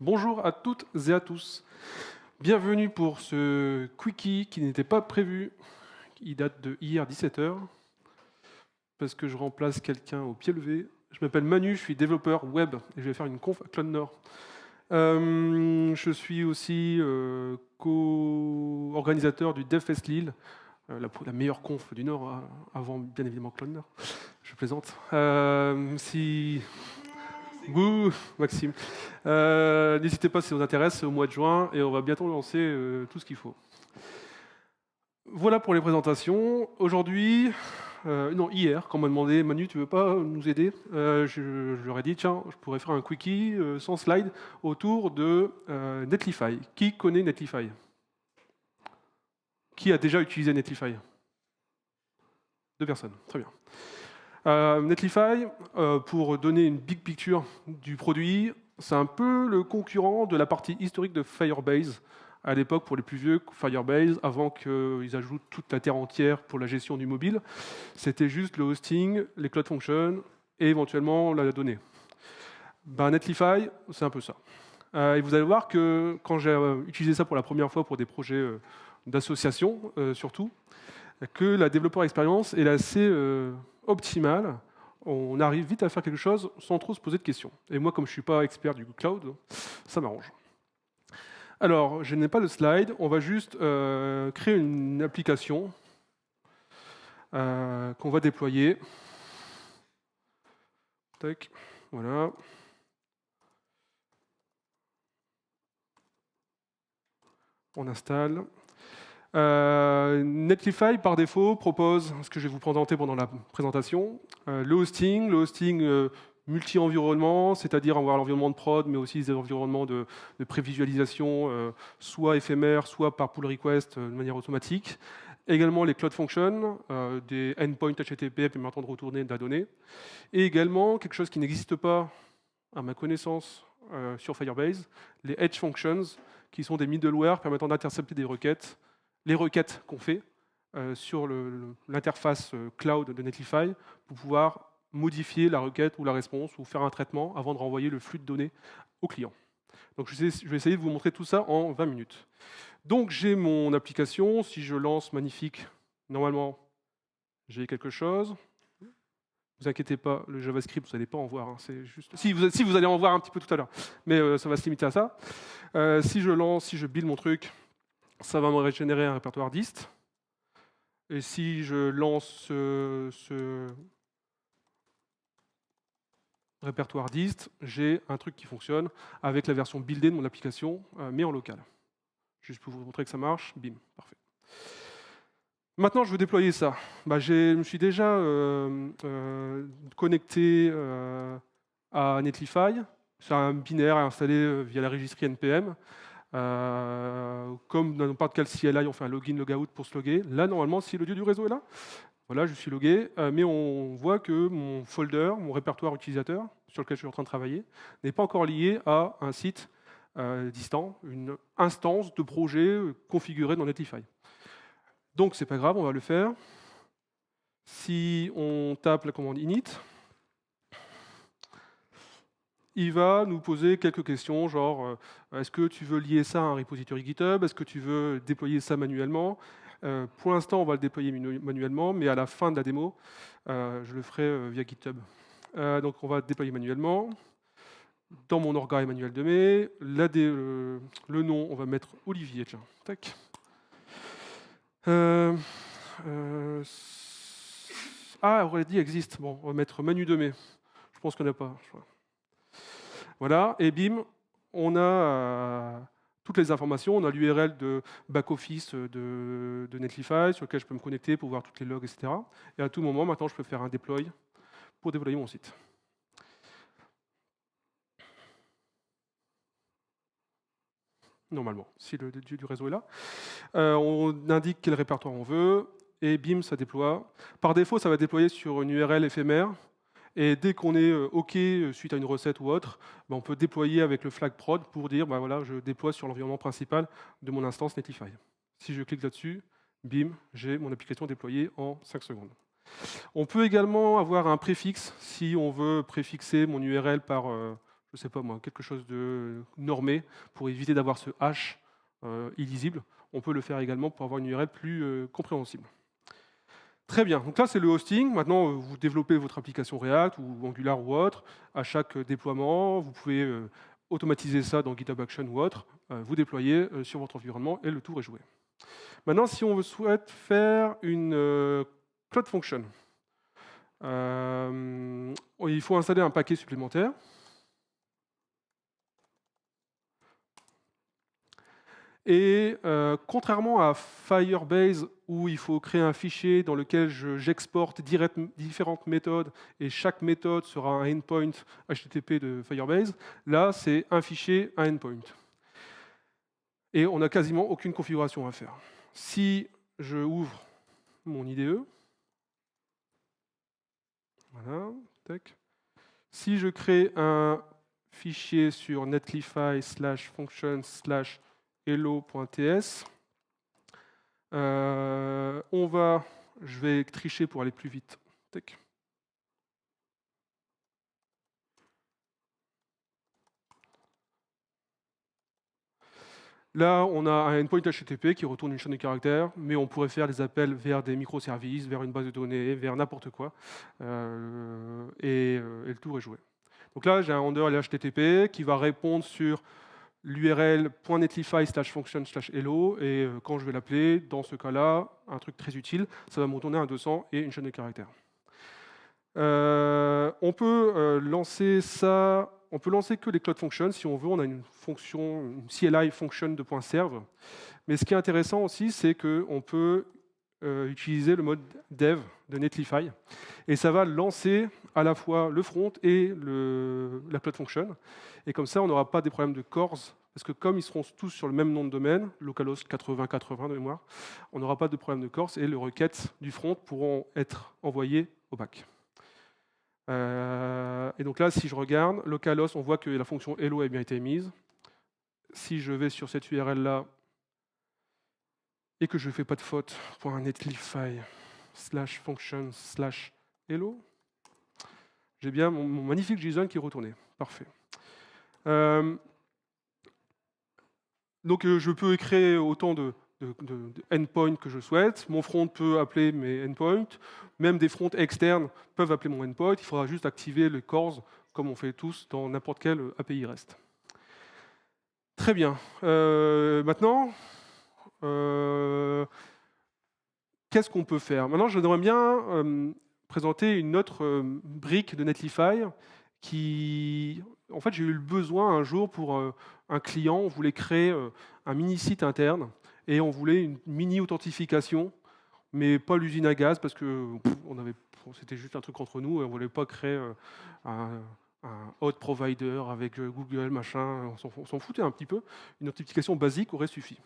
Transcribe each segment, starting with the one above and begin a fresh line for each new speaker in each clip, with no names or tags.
Bonjour à toutes et à tous. Bienvenue pour ce quickie qui n'était pas prévu. Il date de hier 17h parce que je remplace quelqu'un au pied levé. Je m'appelle Manu, je suis développeur web et je vais faire une conf à Cloud Nord. Je suis aussi co-organisateur du DevFest Lille, la meilleure conf du Nord, avant bien évidemment Cloud Nord. Je plaisante. Bouh, Maxime. N'hésitez pas si ça vous intéresse, c'est au mois de juin et on va bientôt lancer tout ce qu'il faut. Voilà pour les présentations. Aujourd'hui, hier, quand on m'a demandé, Manu, tu veux pas nous aider, je leur ai dit, tiens, je pourrais faire un quickie sans slide autour de Netlify. Qui connaît Netlify? Qui a déjà utilisé Netlify? 2 personnes, très bien. Netlify, pour donner une big picture du produit, c'est un peu le concurrent de la partie historique de Firebase. À l'époque, pour les plus vieux, Firebase, avant qu'ils ajoutent toute la terre entière pour la gestion du mobile, c'était juste le hosting, les cloud functions et éventuellement la donnée. Netlify, c'est un peu ça. Et vous allez voir que quand j'ai utilisé ça pour la première fois pour des projets d'association, surtout, que la développeur expérience est assez optimale. On arrive vite à faire quelque chose sans trop se poser de questions. Et moi, comme je ne suis pas expert du cloud, ça m'arrange. Alors, je n'ai pas de slide, on va juste créer une application qu'on va déployer. Tac, voilà. On installe. Netlify, par défaut, propose ce que je vais vous présenter pendant la présentation. Le hosting multi-environnement, c'est-à-dire avoir l'environnement de prod, mais aussi des environnements de prévisualisation, soit éphémères, soit par pull request de manière automatique. Également les cloud functions, des endpoints HTTP permettant de retourner de la donnée. Et également, quelque chose qui n'existe pas, à ma connaissance, sur Firebase, les edge functions, qui sont des middleware permettant d'intercepter des requêtes, les requêtes qu'on fait sur l'interface cloud de Netlify pour pouvoir modifier la requête ou la réponse ou faire un traitement avant de renvoyer le flux de données au client. Donc je vais essayer de vous montrer tout ça en 20 minutes. Donc j'ai mon application, si je lance magnifique, normalement j'ai quelque chose. Ne vous inquiétez pas, le JavaScript, vous n'allez pas en voir. Hein, c'est juste... si, vous allez en voir un petit peu tout à l'heure, mais ça va se limiter à ça. Si je build mon truc, ça va me régénérer un répertoire dist. Et si je lance ce répertoire dist, j'ai un truc qui fonctionne avec la version buildée de mon application, mais en local. Juste pour vous montrer que ça marche, bim, parfait. Maintenant, je veux déployer ça. Je me suis déjà connecté à Netlify. C'est un binaire installé via la registry NPM. Comme dans n'importe quel CLI, on fait un login, logout pour se loguer. Là, normalement, si le dieu du réseau est là, voilà, je suis logué, mais on voit que mon folder, mon répertoire utilisateur, sur lequel je suis en train de travailler, n'est pas encore lié à un site distant, une instance de projet configurée dans Netlify. Donc, c'est pas grave, on va le faire. Si on tape la commande init, il va nous poser quelques questions, genre est-ce que tu veux lier ça à un repository GitHub? Est-ce que tu veux déployer ça manuellement? Pour l'instant, on va le déployer manuellement, mais à la fin de la démo, je le ferai via GitHub. Donc, on va déployer manuellement. Dans mon orga Emmanuel Demey, le nom, on va mettre Olivier. Tiens. Tac. Aurélie existe. Bon, on va mettre Manu Demey. Je pense qu'on n'a pas. Voilà, et bim, on a toutes les informations. On a l'URL de back-office de Netlify sur lequel je peux me connecter pour voir toutes les logs, etc. Et à tout moment, maintenant, je peux faire un deploy pour déployer mon site. Normalement, si le dieu du réseau est là. On indique quel répertoire on veut, et bim, ça déploie. Par défaut, ça va déployer sur une URL éphémère. Et dès qu'on est OK suite à une recette ou autre, on peut déployer avec le flag prod pour dire voilà, je déploie sur l'environnement principal de mon instance Netlify. Si je clique là-dessus, bim, j'ai mon application déployée en 5 secondes. On peut également avoir un préfixe si on veut préfixer mon URL par, je je sais pas moi, quelque chose de normé pour éviter d'avoir ce hash illisible. On peut le faire également pour avoir une URL plus compréhensible. Très bien, donc là c'est le hosting. Maintenant, vous développez votre application React ou Angular ou autre. À chaque déploiement, vous pouvez automatiser ça dans GitHub Action ou autre. Vous déployez sur votre environnement et le tour est joué. Maintenant, si on souhaite faire une Cloud Function, il faut installer un paquet supplémentaire. Et contrairement à Firebase, où il faut créer un fichier dans lequel j'exporte différentes méthodes, et chaque méthode sera un endpoint HTTP de Firebase, là, c'est un fichier, un endpoint. Et on n'a quasiment aucune configuration à faire. Si je ouvre mon IDE, voilà, tac. Si je crée un fichier sur netlify/function/hello.ts, je vais tricher pour aller plus vite. Tac. Là, on a un endpoint HTTP qui retourne une chaîne de caractères, mais on pourrait faire des appels vers des microservices, vers une base de données, vers n'importe quoi, et le tour est joué. Donc là, j'ai un handler HTTP qui va répondre sur l'URL .netlify/function/hello, et quand je vais l'appeler, dans ce cas-là, un truc très utile, ça va me retourner un 200 et une chaîne de caractères. On peut lancer ça. On peut lancer que les Cloud Functions. Si on veut, on a une fonction, une CLI function de .serve. Mais ce qui est intéressant aussi, c'est qu'on peut utiliser le mode dev de Netlify. Et ça va lancer à la fois le front et la Cloud Function. Et comme ça, on n'aura pas des problèmes de cores. Parce que comme ils seront tous sur le même nom de domaine, localhost 8080 de mémoire, on n'aura pas de problème de cores et les requêtes du front pourront être envoyées au back. Et donc là, si je regarde, localhost, on voit que la fonction hello a bien été mise. Si je vais sur cette URL-là et que je ne fais pas de faute, .netlify/function/hello, j'ai bien mon magnifique JSON qui est retourné. Parfait. Donc je peux créer autant de endpoints que je souhaite. Mon front peut appeler mes endpoints. Même des fronts externes peuvent appeler mon endpoint. Il faudra juste activer les cores, comme on fait tous dans n'importe quel API REST. Très bien. Maintenant, qu'est-ce qu'on peut faire? Maintenant, j'aimerais bien présenter une autre brique de Netlify qui... En fait, j'ai eu le besoin un jour pour un client, on voulait créer un mini-site interne et on voulait une mini-authentification, mais pas l'usine à gaz parce que c'était juste un truc entre nous et on ne voulait pas créer un hot provider avec Google, machin, on s'en foutait un petit peu. Une authentification basique aurait suffi.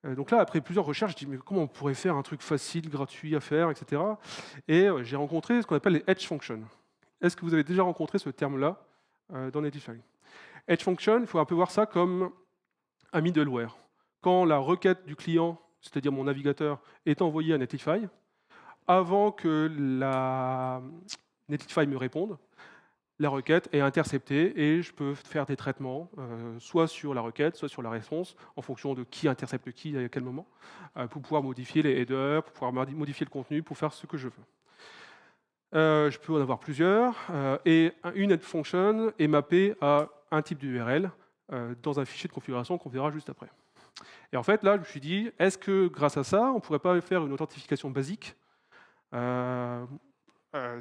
Donc là, après plusieurs recherches, je dis mais comment on pourrait faire un truc facile, gratuit à faire, etc. Et j'ai rencontré ce qu'on appelle les Edge Functions. Est-ce que vous avez déjà rencontré ce terme-là dans Netlify? Edge Function, il faut un peu voir ça comme un middleware. Quand la requête du client, c'est-à-dire mon navigateur, est envoyée à Netlify, avant que la Netlify me réponde, la requête est interceptée et je peux faire des traitements, soit sur la requête, soit sur la réponse, en fonction de qui intercepte qui à quel moment, pour pouvoir modifier les headers, pour pouvoir modifier le contenu, pour faire ce que je veux. Je peux en avoir plusieurs, et une Edge Function est mappée à un type d'URL dans un fichier de configuration qu'on verra juste après. Et en fait, là, je me suis dit, est-ce que grâce à ça, on ne pourrait pas faire une authentification basique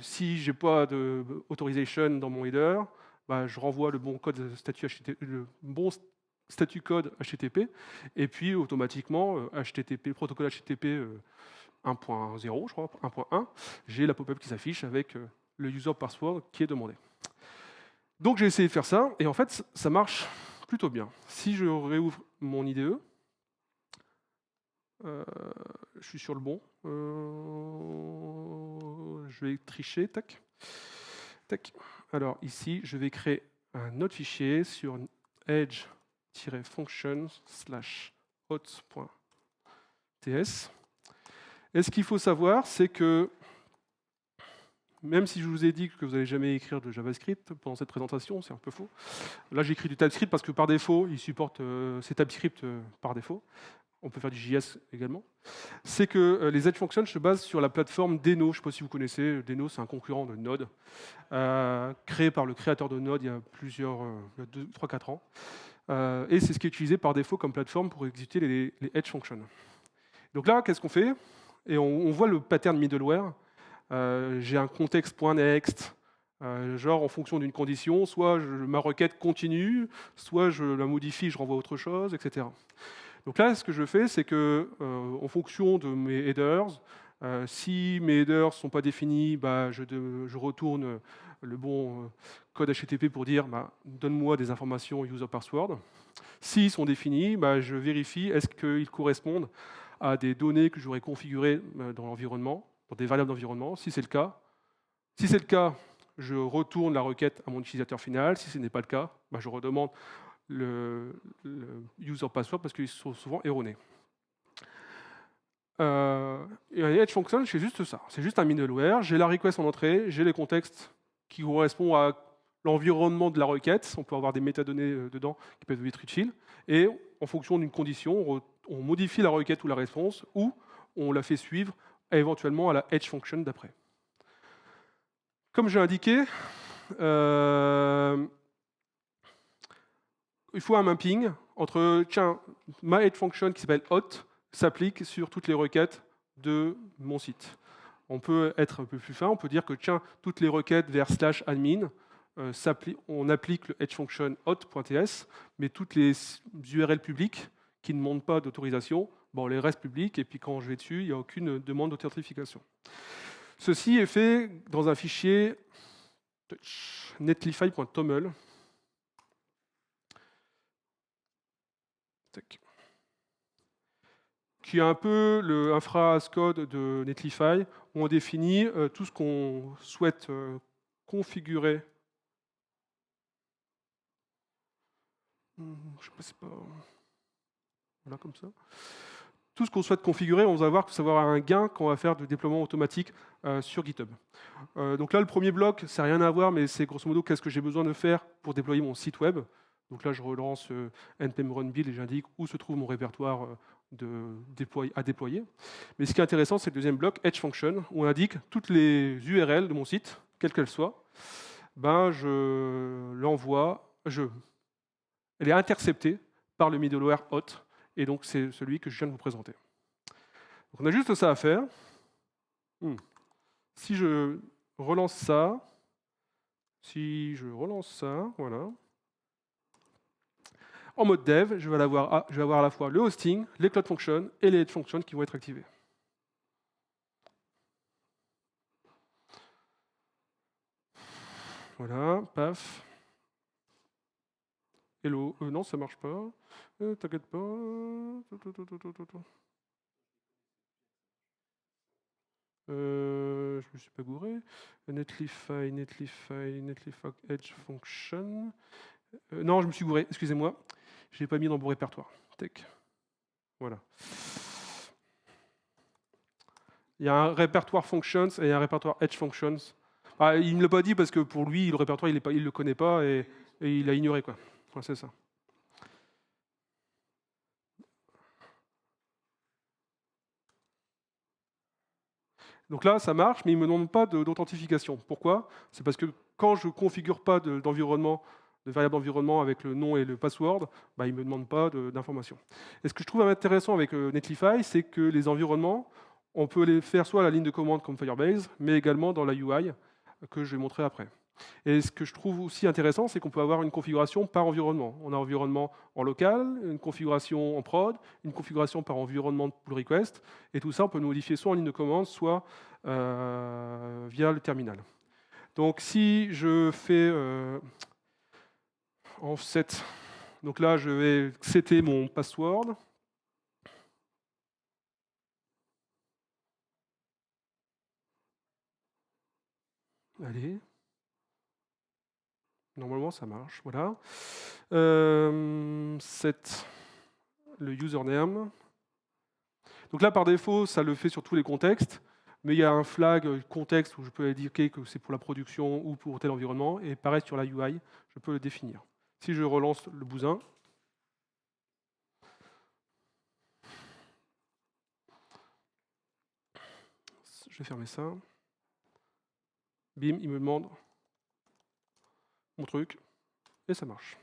si je n'ai pas de authorization dans mon header, je renvoie le bon code statut HTTP, le bon statut code HTTP, et puis automatiquement, HTTP, protocole HTTP 1.0, je crois, 1.1, j'ai la pop-up qui s'affiche avec le user password qui est demandé. Donc j'ai essayé de faire ça, et en fait, ça marche plutôt bien. Si je réouvre mon IDE, je suis sur le bon. Je vais tricher, tac. Tac. Alors ici, je vais créer un autre fichier sur edge-function/hot.ts. Et ce qu'il faut savoir, c'est que même si je vous ai dit que vous n'allez jamais écrire de JavaScript pendant cette présentation, c'est un peu faux. Là, j'écris du TypeScript parce que par défaut, il supporte ces TypeScript par défaut. On peut faire du JS également. C'est que les Edge Functions se basent sur la plateforme Deno. Je ne sais pas si vous connaissez. Deno, c'est un concurrent de Node, créé par le créateur de Node il y a 3-4 ans. Et c'est ce qui est utilisé par défaut comme plateforme pour exécuter les Edge Functions. Donc là, qu'est-ce qu'on fait? Et on voit le pattern middleware. J'ai un contexte.next, genre en fonction d'une condition, soit ma requête continue, soit je la modifie, je renvoie autre chose, etc. Donc là, ce que je fais, c'est que, en fonction de mes headers, si mes headers ne sont pas définis, bah, je retourne le bon code HTTP pour dire donne-moi des informations user password. S'ils sont définis, bah, je vérifie est-ce qu'ils correspondent à des données que j'aurais configurées dans l'environnement, dans des variables d'environnement. Si c'est le cas, je retourne la requête à mon utilisateur final. Si ce n'est pas le cas, bah, je redemande le user password parce qu'ils sont souvent erronés. Et un Edge Function, c'est juste ça. C'est juste un middleware. J'ai la request en entrée, j'ai les contextes qui correspondent à l'environnement de la requête. On peut avoir des métadonnées dedans qui peuvent être utiles. Et en fonction d'une condition, on modifie la requête ou la réponse, ou on la fait suivre éventuellement à la Edge Function d'après. Comme j'ai indiqué, il faut un mapping entre, tiens, ma Edge Function qui s'appelle hot s'applique sur toutes les requêtes de mon site. On peut être un peu plus fin, on peut dire que, tiens, toutes les requêtes vers /admin, on applique le Edge Function hot.ts, mais toutes les URL publiques qui ne demandent pas d'autorisation, bon, les restent publiques, et puis quand je vais dessus, il n'y a aucune demande d'authentification. Ceci est fait dans un fichier netlify.toml. Qui est un peu le infra as code de Netlify, où on définit tout ce qu'on souhaite configurer. Je sais pas, c'est pas... Voilà, comme ça. Tout ce qu'on souhaite configurer, on va voir que ça va avoir un gain quand on va faire du déploiement automatique sur GitHub. Donc là, le premier bloc, ça n'a rien à voir, mais c'est grosso modo qu'est-ce que j'ai besoin de faire pour déployer mon site web. Donc là, je relance npm run build et j'indique où se trouve mon répertoire à déployer. Mais ce qui est intéressant, c'est le deuxième bloc, Edge Function, où on indique toutes les URL de mon site, quelles qu'elles soient. Ben, je l'envoie, elle est interceptée par le middleware hot, et donc c'est celui que je viens de vous présenter. Donc on a juste ça à faire. Si je relance ça, voilà. En mode dev, je vais avoir à la fois le hosting, les cloud functions et les edge functions qui vont être activés. Voilà, paf. Hello, non, ça marche pas. T'inquiète pas. Je me suis pas gouré. Netlify, Edge Function. Non, je me suis gouré, excusez-moi. Je l'ai pas mis dans mon répertoire. Tech. Voilà. Il y a un répertoire Functions et un répertoire Edge Functions. Ah, il ne me l'a pas dit parce que pour lui, le répertoire, il ne le connaît pas et il a ignoré, quoi. Ouais, c'est ça. Donc là, ça marche, mais il ne me demande pas d'authentification. Pourquoi? C'est parce que quand je ne configure pas d'environnement, de variable d'environnement avec le nom et le password, bah, il ne me demande pas d'informations. Et ce que je trouve intéressant avec Netlify, c'est que les environnements, on peut les faire soit à la ligne de commande comme Firebase, mais également dans la UI, que je vais montrer après. Et ce que je trouve aussi intéressant, c'est qu'on peut avoir une configuration par environnement. On a un environnement en local, une configuration en prod, une configuration par environnement de pull request, et tout ça, on peut le modifier soit en ligne de commande, soit via le terminal. Donc si je fais en set, donc là je vais setter mon password. Allez. Normalement, ça marche. Voilà. Set le username. Donc là, par défaut, ça le fait sur tous les contextes. mais il y a un flag contexte où je peux indiquer que c'est pour la production ou pour tel environnement, et pareil sur la UI, je peux le définir. Si je relance le bousin, je vais fermer ça, bim, il me demande mon truc, et ça marche.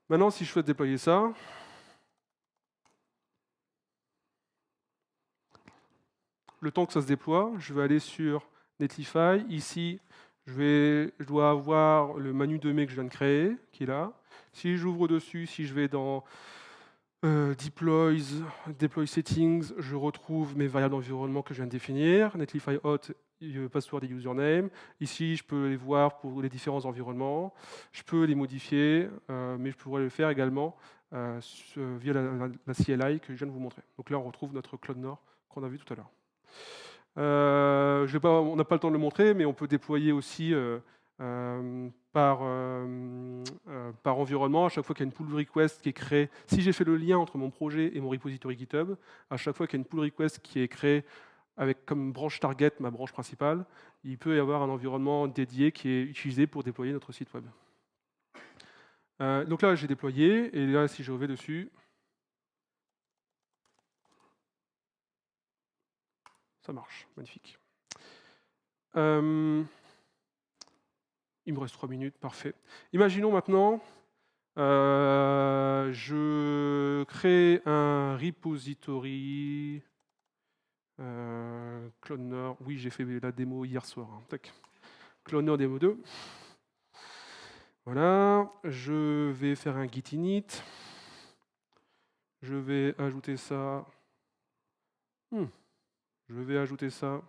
Maintenant, si je souhaite déployer ça, le temps que ça se déploie, je vais aller sur Netlify. Ici, je dois avoir le menu de mai que je viens de créer, qui est là. Si j'ouvre dessus, si je vais dans Deploy Settings, je retrouve mes variables d'environnement que je viens de définir. Netlify Hot, password et username. Ici, je peux les voir pour les différents environnements. Je peux les modifier, mais je pourrais le faire également via la CLI que je viens de vous montrer. Donc là, on retrouve notre Cloud Nord qu'on a vu tout à l'heure. On n'a pas le temps de le montrer, mais on peut déployer aussi par environnement. À chaque fois qu'il y a une pull request qui est créée, si j'ai fait le lien entre mon projet et mon repository GitHub, à chaque fois qu'il y a une pull request qui est créée avec comme branche target ma branche principale, il peut y avoir un environnement dédié qui est utilisé pour déployer notre site web. Donc là, j'ai déployé, et là, si je vais dessus, ça marche, magnifique. Il me reste 3 minutes, parfait. Imaginons maintenant, je crée un repository. Cloud oui, j'ai fait la démo hier soir. Hein. Cloud démo 2. Voilà, je vais faire un git init. Je vais ajouter ça. Je vais ajouter ça.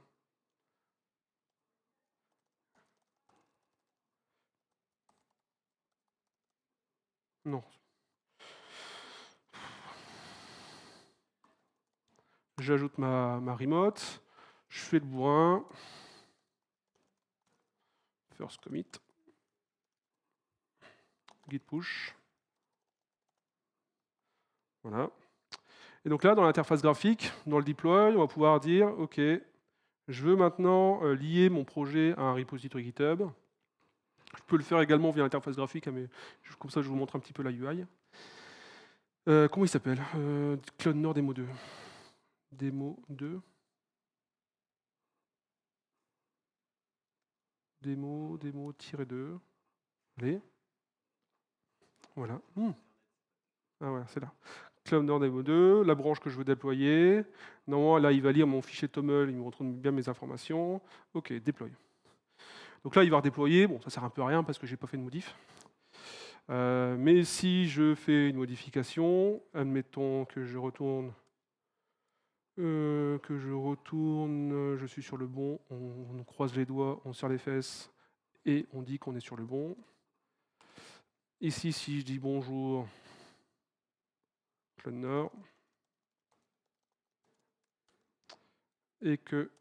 Non. J'ajoute ma remote. Je fais le bourrin. First commit. Git push. Voilà. Et donc là, dans l'interface graphique, dans le deploy, on va pouvoir dire, OK, je veux maintenant lier mon projet à un repository GitHub. Je peux le faire également via l'interface graphique, mais comme ça, je vous montre un petit peu la UI. Comment il s'appelle Cloud Nord Démo 2. Démo 2. Démo-2. Allez. Voilà. Ah ouais, c'est là. Cloud Nord Démo 2, la branche que je veux déployer. Normalement, là, il va lire mon fichier TOML, il me retrouve bien mes informations. OK, déploy. Donc là, il va redéployer. Bon, ça sert un peu à rien parce que je n'ai pas fait de modif. Mais si je fais une modification, admettons que je retourne, je suis sur le bon, on croise les doigts, on serre les fesses et on dit qu'on est sur le bon. Ici, si je dis bonjour, Cloud Nord, et que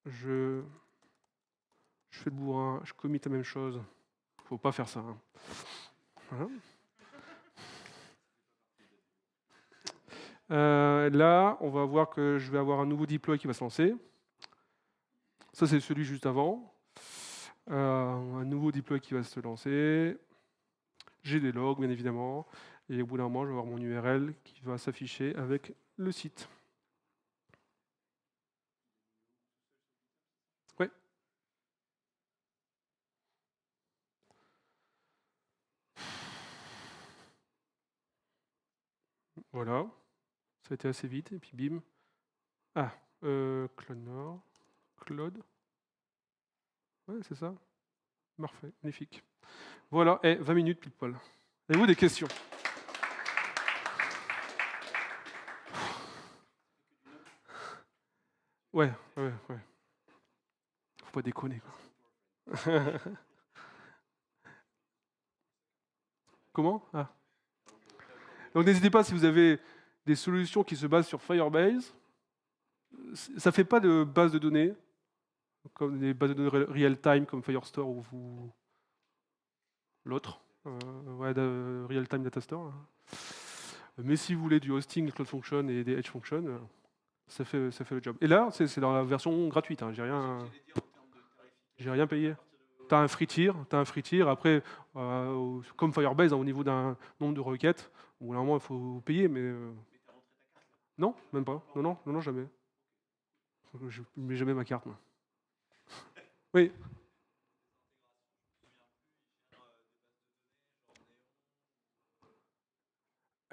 je fais le bourrin, je commit la même chose, il ne faut pas faire ça. Hein. Voilà. Là, on va voir que je vais avoir un nouveau deploy qui va se lancer. Ça, c'est celui juste avant. Un nouveau deploy qui va se lancer. J'ai des logs, bien évidemment. Et au bout d'un moment, je vais avoir mon URL qui va s'afficher avec le site. Ouais. Voilà. Ça a été assez vite. Et puis bim. Ah, Cloud Nord. Claude. Ouais, c'est ça. Parfait, magnifique. Voilà, et 20 minutes pile poil. Avez-vous des questions? Ouais. Faut pas déconner, quoi. Comment? Ah. Donc n'hésitez pas si vous avez des solutions qui se basent sur Firebase. Ça ne fait pas de base de données, comme des bases de données real-time comme Firestore ou l'autre, real-time data store. Mais si vous voulez du hosting, Cloud Function et des Edge Functions, ça fait le job. Et là, c'est dans la version gratuite, hein, j'ai rien payé. Tu as un free tier, après, comme Firebase, hein, au niveau d'un nombre de requêtes, au bout d'un moment, il faut payer, mais non, même pas. Non, jamais. Je ne mets jamais ma carte, moi. Oui.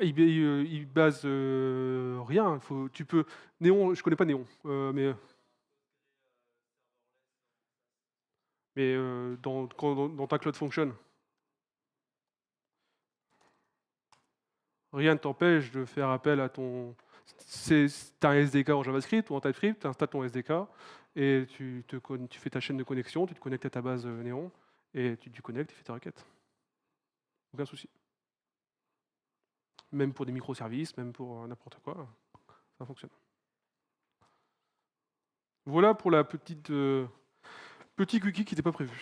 Il base rien. Tu peux. Néon, je connais pas Néon, mais dans ta Cloud Function, rien ne t'empêche de faire appel à ton. Tu as un SDK en JavaScript ou en TypeScript, tu installes ton SDK et tu fais ta chaîne de connexion, tu te connectes à ta base Néon et tu connectes et fais ta requête. Aucun souci. Même pour des microservices, même pour n'importe quoi, ça fonctionne. Voilà pour la petit cookie qui n'était pas prévu.